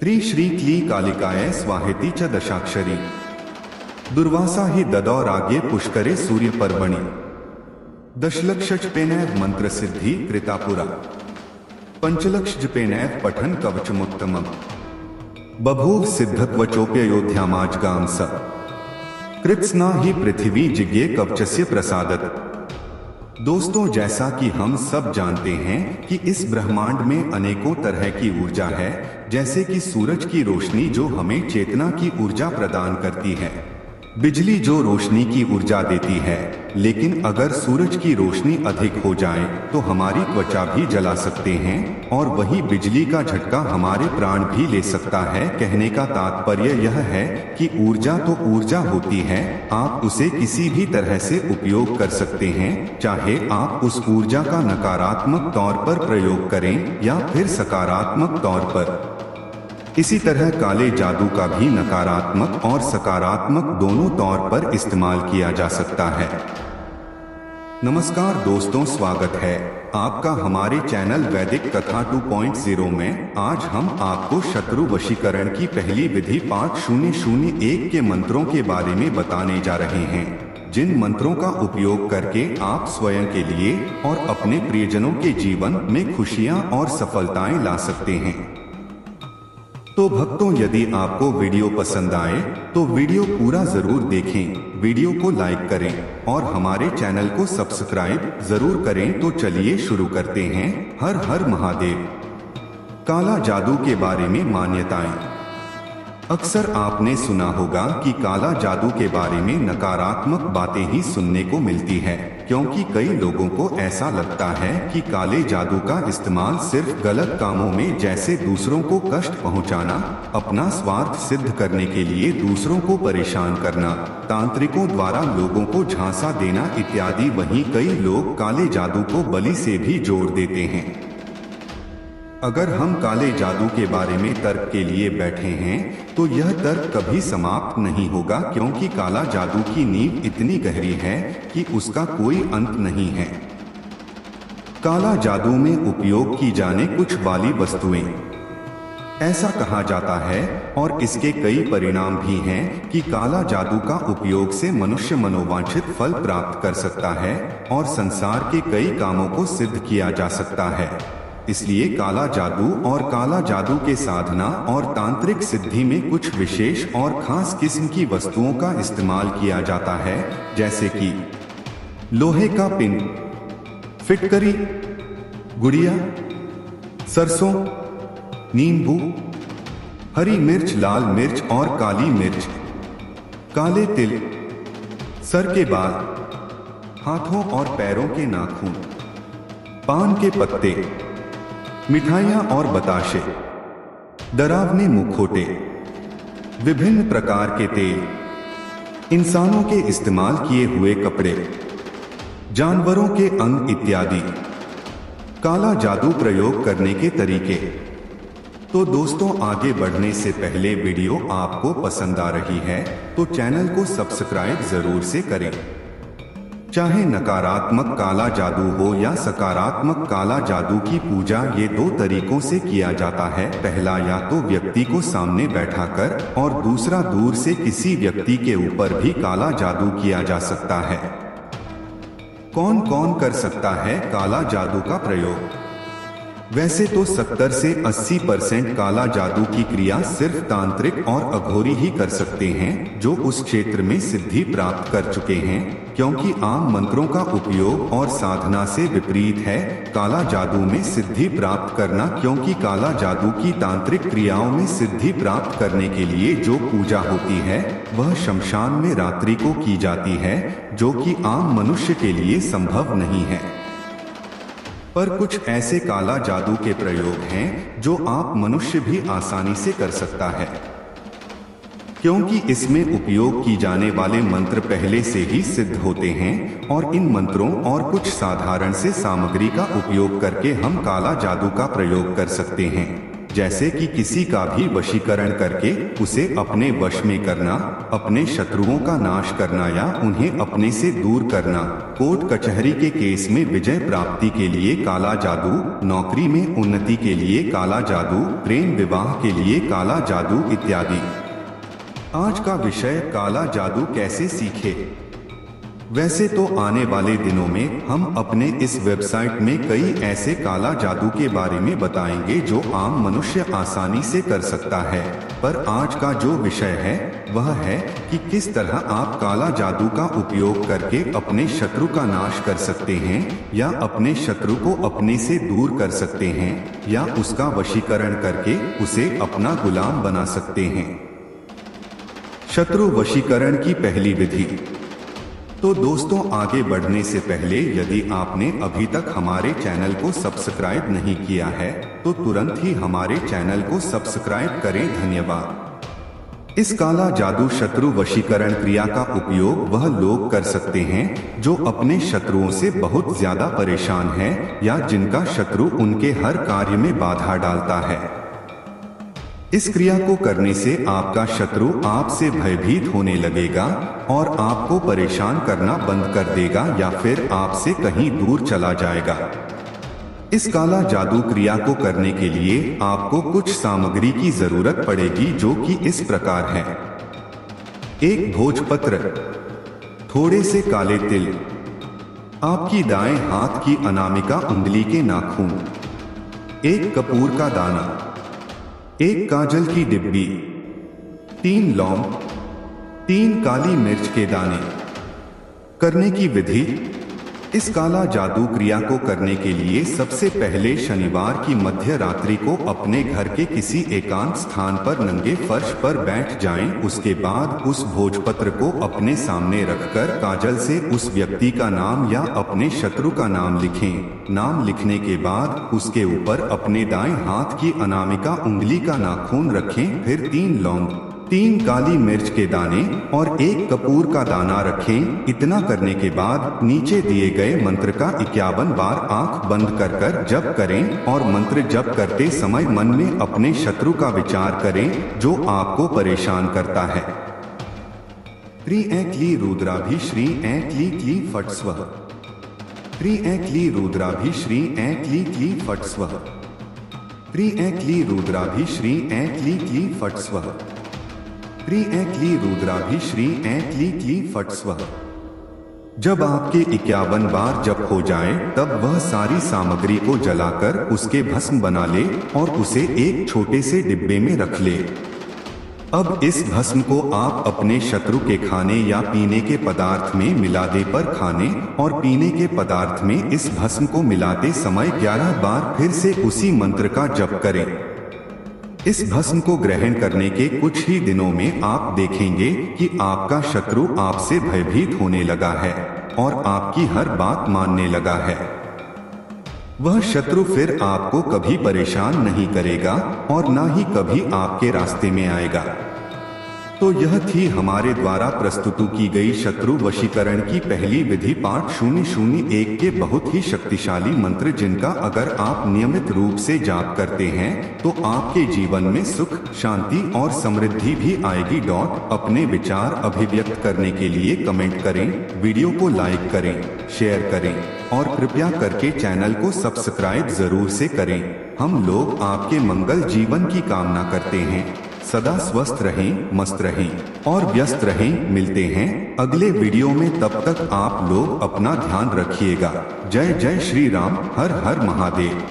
त्रि श्री क्ली कालिकाय स्वाहेति च दशाक्षरी दुर्वासा हि ददौ रागे पुष्करे सूर्य पर्वणि दशलक्षजपेनैव मंत्र सिद्धि कृतापुरा पंचलक्षजपेनैव पठन कवचमुत्तमम् बभूव सिद्धत्वचोप्ययोध्यामाजगाम स कृत्स्ना ही पृथ्वी जिज्ञे कवचस्य प्रसादत। दोस्तों, जैसा कि हम सब जानते हैं कि इस ब्रह्मांड में अनेकों तरह की ऊर्जा है, जैसे कि सूरज की रोशनी जो हमें चेतना की ऊर्जा प्रदान करती है, बिजली जो रोशनी की ऊर्जा देती है, लेकिन अगर सूरज की रोशनी अधिक हो जाए तो हमारी त्वचा भी जला सकते हैं और वही बिजली का झटका हमारे प्राण भी ले सकता है। कहने का तात्पर्य यह है कि ऊर्जा तो ऊर्जा होती है, आप उसे किसी भी तरह से उपयोग कर सकते हैं, चाहे आप उस ऊर्जा का नकारात्मक तौर पर प्रयोग करें या फिर सकारात्मक तौर पर। इसी तरह काले जादू का भी नकारात्मक और सकारात्मक दोनों तौर पर इस्तेमाल किया जा सकता है। नमस्कार दोस्तों, स्वागत है आपका हमारे चैनल वैदिक कथा 2.0 में। आज हम आपको शत्रु वशीकरण की पहली विधि पाठ 001 के मंत्रों के बारे में बताने जा रहे हैं, जिन मंत्रों का उपयोग करके आप स्वयं के लिए और अपने प्रियजनों के जीवन में खुशियां और सफलताएं ला सकते हैं। तो भक्तों, यदि आपको वीडियो पसंद आए तो वीडियो पूरा जरूर देखें, वीडियो को लाइक करें और हमारे चैनल को सब्सक्राइब जरूर करें। तो चलिए शुरू करते हैं। हर हर महादेव। काला जादू के बारे में मान्यताएं। अक्सर आपने सुना होगा कि काला जादू के बारे में नकारात्मक बातें ही सुनने को मिलती है, क्योंकि कई लोगों को ऐसा लगता है कि काले जादू का इस्तेमाल सिर्फ गलत कामों में, जैसे दूसरों को कष्ट पहुंचाना, अपना स्वार्थ सिद्ध करने के लिए दूसरों को परेशान करना, तांत्रिकों द्वारा लोगों को झांसा देना इत्यादि। वहीं कई लोग काले जादू को बलि से भी जोड़ देते हैं। अगर हम काले जादू के बारे में तर्क के लिए बैठे हैं तो यह तर्क कभी समाप्त नहीं होगा, क्योंकि काला जादू की नींव इतनी गहरी है कि उसका कोई अंत नहीं है। काला जादू में उपयोग की जाने कुछ वाली वस्तुएं। ऐसा कहा जाता है और इसके कई परिणाम भी हैं कि काला जादू का उपयोग से मनुष्य मनोवांछित फल प्राप्त कर सकता है और संसार के कई कामों को सिद्ध किया जा सकता है। इसलिए काला जादू और काला जादू के साधना और तांत्रिक सिद्धि में कुछ विशेष और खास किस्म की वस्तुओं का इस्तेमाल किया जाता है, जैसे कि लोहे का पिन, फिटकरी, गुड़िया, सरसों, नींबू, हरी मिर्च, लाल मिर्च और काली मिर्च, काले तिल, सर के बाल, हाथों और पैरों के नाखून, पान के पत्ते, मिठाइयाँ और बताशे, डरावने मुखौटे, विभिन्न प्रकार के तेल, इंसानों के इस्तेमाल किए हुए कपड़े, जानवरों के अंग इत्यादि। काला जादू प्रयोग करने के तरीके। तो दोस्तों, आगे बढ़ने से पहले वीडियो आपको पसंद आ रही है तो चैनल को सब्सक्राइब जरूर से करें। चाहे नकारात्मक काला जादू हो या सकारात्मक काला जादू की पूजा, ये दो तरीकों से किया जाता है। पहला, या तो व्यक्ति को सामने बैठाकर, और दूसरा, दूर से किसी व्यक्ति के ऊपर भी काला जादू किया जा सकता है। कौन कौन कर सकता है काला जादू का प्रयोग? वैसे तो 70 से 80% काला जादू की क्रिया सिर्फ तांत्रिक और अघोरी ही कर सकते हैं, जो उस क्षेत्र में सिद्धि प्राप्त कर चुके हैं, क्योंकि आम मंत्रों का उपयोग और साधना से विपरीत है काला जादू में सिद्धि प्राप्त करना, क्योंकि काला जादू की तांत्रिक क्रियाओं में सिद्धि प्राप्त करने के लिए जो पूजा होती है वह शमशान में रात्रि को की जाती है, जो कि आम मनुष्य के लिए संभव नहीं है। पर कुछ ऐसे काला जादू के प्रयोग हैं जो आप मनुष्य भी आसानी से कर सकता है, क्योंकि इसमें उपयोग की जाने वाले मंत्र पहले से ही सिद्ध होते हैं और इन मंत्रों और कुछ साधारण से सामग्री का उपयोग करके हम काला जादू का प्रयोग कर सकते हैं। जैसे कि किसी का भी वशीकरण करके उसे अपने वश में करना, अपने शत्रुओं का नाश करना या उन्हें अपने से दूर करना, कोर्ट कचहरी के केस में विजय प्राप्ति के लिए काला जादू, नौकरी में उन्नति के लिए काला जादू, प्रेम विवाह के लिए काला जादू इत्यादि। आज का विषय काला जादू कैसे सीखे। वैसे तो आने वाले दिनों में हम अपने इस वेबसाइट में कई ऐसे काला जादू के बारे में बताएंगे जो आम मनुष्य आसानी से कर सकता है, पर आज का जो विषय है वह है कि किस तरह आप काला जादू का उपयोग करके अपने शत्रु का नाश कर सकते हैं या अपने शत्रु को अपने से दूर कर सकते हैं या उसका वशीकरण करके उसे अपना गुलाम बना सकते हैं। शत्रु वशीकरण की पहली विधि। तो दोस्तों, आगे बढ़ने से पहले यदि आपने अभी तक हमारे चैनल को सब्सक्राइब नहीं किया है तो तुरंत ही हमारे चैनल को सब्सक्राइब करें। धन्यवाद। इस काला जादू शत्रु वशीकरण क्रिया का उपयोग वह लोग कर सकते हैं जो अपने शत्रुओं से बहुत ज्यादा परेशान हैं या जिनका शत्रु उनके हर कार्य में बाधा डालता है। इस क्रिया को करने से आपका शत्रु आपसे भयभीत होने लगेगा और आपको परेशान करना बंद कर देगा या फिर आपसे कहीं दूर चला जाएगा। इस काला जादू क्रिया को करने के लिए आपको कुछ सामग्री की जरूरत पड़ेगी जो कि इस प्रकार है। एक भोजपत्र, थोड़े से काले तिल, आपकी दाएं हाथ की अनामिका उंगली के नाखून, एक कपूर का दाना, एक काजल की डिब्बी, 3 लौंग, 3 काली मिर्च के दाने। करने की विधि। इस काला जादू क्रिया को करने के लिए सबसे पहले शनिवार की मध्य रात्रि को अपने घर के किसी एकांत स्थान पर नंगे फर्श पर बैठ जाएं। उसके बाद उस भोजपत्र को अपने सामने रखकर काजल से उस व्यक्ति का नाम या अपने शत्रु का नाम लिखें। नाम लिखने के बाद उसके ऊपर अपने दाएं हाथ की अनामिका उंगली का नाखून रखें। फिर 3 लौंग, 3 काली मिर्च के दाने और 1 कपूर का दाना रखें। इतना करने के बाद नीचे दिए गए मंत्र का 51 बार आंख बंद कर जप करें और मंत्र जप करते समय मन में अपने शत्रु का विचार करें जो आपको परेशान करता है। त्रि ऐक्ली रुद्राभि श्री ऐक्ली क्ली फट् स्वः। त्रि ऐक्ली रुद्राभि श्री ऐक्ली क्ली फट् स्वः। त्रि ऐक्ली रुद्राभि श्री ऐक्ली क्ली फट् स्वः। त्रि ऐक्ली रुद्राभि श्री ऐक्ली क्ली फट् स्वः। जब आपके 51 बार जप हो जाए तब वह सारी सामग्री को जलाकर उसके भस्म बना ले और उसे एक छोटे से डिब्बे में रख ले। अब इस भस्म को आप अपने शत्रु के खाने या पीने के पदार्थ में मिला दे। पर खाने और पीने के पदार्थ में इस भस्म को मिलाते समय 11 बार फिर से उसी मंत्र का जप करें। इस भस्म को ग्रहण करने के कुछ ही दिनों में आप देखेंगे कि आपका शत्रु आपसे भयभीत होने लगा है और आपकी हर बात मानने लगा है। वह शत्रु फिर आपको कभी परेशान नहीं करेगा और ना ही कभी आपके रास्ते में आएगा। तो यह थी हमारे द्वारा प्रस्तुत की गई शत्रु वशीकरण की पहली विधि पार्ट 001 के बहुत ही शक्तिशाली मंत्र, जिनका अगर आप नियमित रूप से जाप करते हैं तो आपके जीवन में सुख, शांति और समृद्धि भी आएगी। अपने विचार अभिव्यक्त करने के लिए कमेंट करें, वीडियो को लाइक करें, शेयर करें और कृपया करके चैनल को सब्सक्राइब जरूर से करें। हम लोग आपके मंगल जीवन की कामना करते हैं। सदा स्वस्थ रहें, मस्त रहें और व्यस्त रहें। मिलते हैं अगले वीडियो में, तब तक आप लोग अपना ध्यान रखिएगा। जय जय श्री राम। हर हर महादेव।